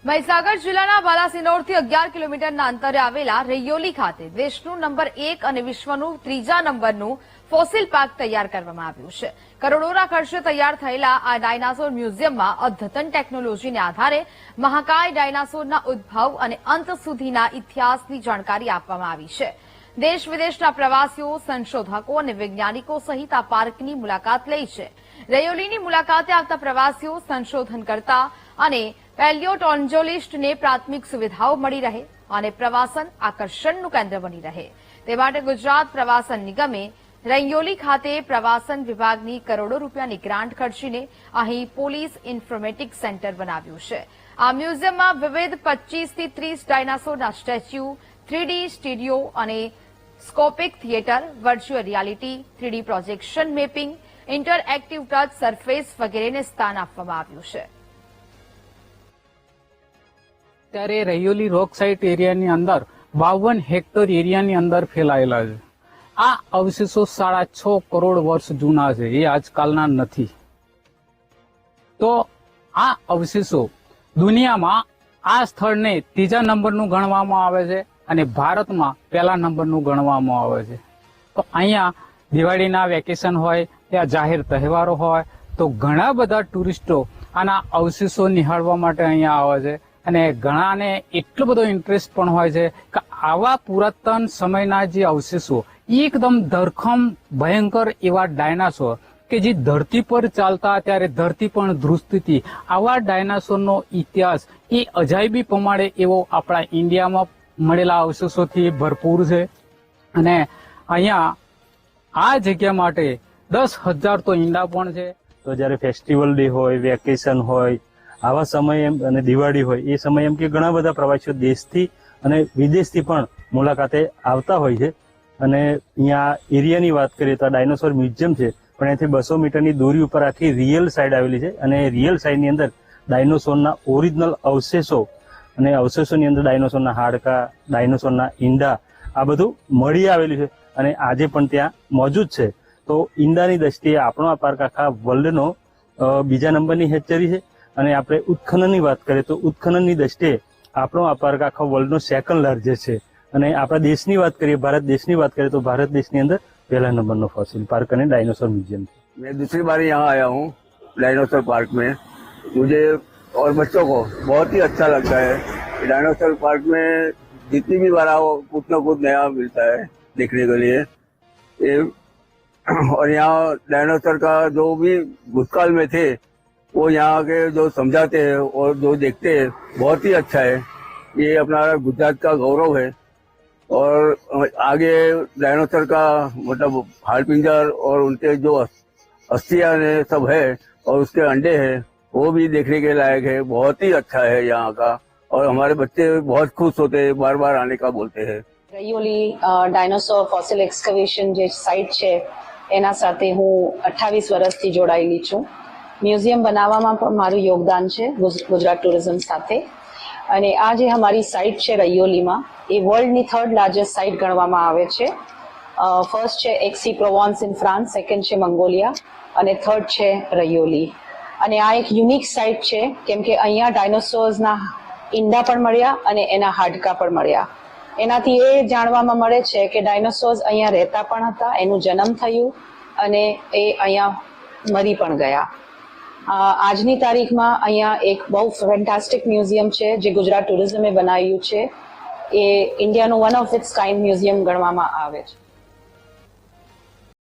મહીસાગર જિલ્લાના બાલાસિનોરથી 11 કિલોમીટરના અંતરે આવેલા રૈયોલી ખાતે દેશનું નંબર 1 અને વિશ્વનું 3જા નંબરનું ફોસિલ પાર્ક તૈયાર કરવામાં આવ્યું છે. કરોડોના ખર્ચે તૈયાર થયેલા આ ડાયનાસોર મ્યુઝિયમમાં અદ્યતન ટેકનોલોજીને આધારે મહાકાય ડાયનાસોરના ઉદ્ભવ અને અંત સુધીના ઇતિહાસની જાણકારી આપવામાં આવી છે. દેશ વિદેશના પ્રવાસીઓ, સંશોધકો અને વૈજ્ઞાનિકો સહિત આ પાર્કની મુલાકાત લઈ છે. રૈયોલીની મુલાકાતે આવતા પ્રવાસીઓ, સંશોધનકર્તા અને પેલિયોટોન્જોલિસ્ટને પ્રાથમિક સુવિધાઓ મળી રહે અને પ્રવાસન આકર્ષણનું કેન્દ્ર બની રહે તે માટે ગુજરાત પ્રવાસન નિગમે રૈયોલી ખાતે પ્રવાસન વિભાગની કરોડો રૂપિયાની ગ્રાન્ટ ખર્ચીને અહીં પોલીસ ઇન્ફોર્મેટિક સેન્ટર બનાવ્યું છે. આ મ્યુઝિયમમાં વિવિધ 25 થી 30 ડાયનાસોરના સ્ટેચ્યુ, 3D સ્ટુડિયો અને scopic theatre, virtual reality, 3D projection mapping, interactive touch surface વગેરેને સ્થાન આપવામાં આવ્યું છે. ત્યારે રૈયોલી રોક સાઇટ એરિયાની અંદર 52 હેક્ટર એરિયાની અંદર ફેલાયેલા છે. આ અવશેષો 6.5 કરોડ વર્ષ જૂના છે, એ આજકાલના નથી. તો આ અવશેષો દુનિયામાં આ સ્થળને 3જા નંબરનું ગણવામાં આવે છે અને ભારતમાં 1લા નંબરનું ગણવામાં આવે છે. તો અહીંયા દિવાળીના વેકેશન હોય, ત્યાં જાહેર તહેવારો હોય તો ઘણા બધા ટુરિસ્ટો આના અવશેષો નિહાળવા માટે અહીંયા આવે છે. અને ઘણાને એટલો બધો ઇન્ટરેસ્ટ પણ હોય છે કે આવા પુરાતન સમયના જે અવશેષો, એકદમ ધરખમ ભયંકર એવા ડાયનાસોર કે જે ધરતી પર ચાલતા ત્યારે ધરતી પણ ધ્રુજતી હતી, આવા ડાયનાસોરનો ઇતિહાસ એ અજાયબી પ્રમાણે એવો આપણા ઇન્ડિયામાં મળેલા અવશેષોથી ભરપૂર છે. અને અહીંયા આ જગ્યા માટે 10,000 તો ઈંડા પણ છે. તો જયારે ફેસ્ટિવલ ડે હોય, વેકેશન હોય, આવા સમય એમ અને દિવાળી હોય એ સમય એમ કે ઘણા બધા પ્રવાસીઓ દેશથી અને વિદેશથી પણ મુલાકાતે આવતા હોય છે. અને અહીંયા એરિયાની વાત કરીએ તો આ ડાયનોસોર મ્યુઝિયમ છે, પણ અહીંથી 200 મીટરની દૂરી ઉપર આખી રિયલ સાઇડ આવેલી છે. અને રિયલ સાઇડની અંદર ડાયનોસોરના ઓરિજિનલ અવશેષો અને અવશેષોની અંદર ડાયનોસોરના હાડકા, ડાયનોસોરના ઈંડા આ બધું મળી આવેલું છે અને આજે પણ ત્યાં મોજૂદ છે. તો ઈંડાની દ્રષ્ટિએ આપણો આ પાર્ક આખા વર્લ્ડનો 2જા નંબરની હેચરી છે. અને આપણે ઉત્ખનનની વાત કરીએ તો ઉત્ખનનની દ્રષ્ટિએ આપણો આ પાર્ક આખા વર્લ્ડનો 2nd લાર્જેસ્ટ છે. અને આપણા દેશની વાત કરીએ, ભારત દેશની વાત કરીએ તો ભારત દેશની અંદર 1ला नंबर फॉसिल पार्क અને डायनासोर म्यूजियम। मैं दूसरी बार यहाँ आया हूँ डायनासोर पार्क में। मुझे और बच्चों को बहुत ही अच्छा लगता है। डायनासोर पार्क में जितनी भी बार आओ कुछ न कुछ नया मिलता है देखने के लिए। और यहाँ डायनासोर का जो भी भूतकाल में थे वो यहाँ के जो समझाते हैं और जो देखते हैं बहुत ही अच्छा है। ये अपना गुजरात का गौरव है। और आगे डायनासोर का मतलब हाड़ पिंजर और उनके जो अस्थियां सब है और उसके अंडे हैं वो भी देखने के लायक है। बहुत ही अच्छा है यहाँ का और हमारे बच्चे बहुत खुश होते हैं, बार बार आने का बोलते हैं। રૈયોલી ડાયનોસોર ફોસિલ એક્સકવેશન જે સાઇટ છે એના સાથે હું 28 વર્ષથી જોડાયેલી છું। મ્યુઝિયમ બનાવવામાં પણ મારું યોગદાન છે ગુજરાત ટુરિઝમ સાથે। અને આ જે અમારી સાઇટ છે રૈયોલીમાં એ વર્લ્ડની 3rd લાર્જેસ્ટ સાઇટ ગણવામાં આવે છે। ફર્સ્ટ છે એક્સી પ્રોવાન્સ ઇન ફ્રાન્સ, સેકન્ડ છે મંગોલિયા અને થર્ડ છે રૈયોલી। અને આ એક યુનિક સાઇટ છે કેમ કે અહીંયા ડાયનોસોર્સના ઈંડા પણ મળ્યા અને એના હાડકા પણ મળ્યા। એનાથી એ જાણવામાં મળે છે કે ડાયનોસોર્સ અહીંયા રહેતા પણ હતા, એનું જન્મ થયું અને એ અહીંયા મરી પણ ગયા। આજની તારીખમાં અહીંયા એક બહુ ફેન્ટાસ્ટિક મ્યુઝિયમ છે જે ગુજરાત ટુરિઝમે બનાવ્યું છે। એ ઇન્ડિયાનું 1 of its kind મ્યુઝિયમ ગણવામાં આવે છે।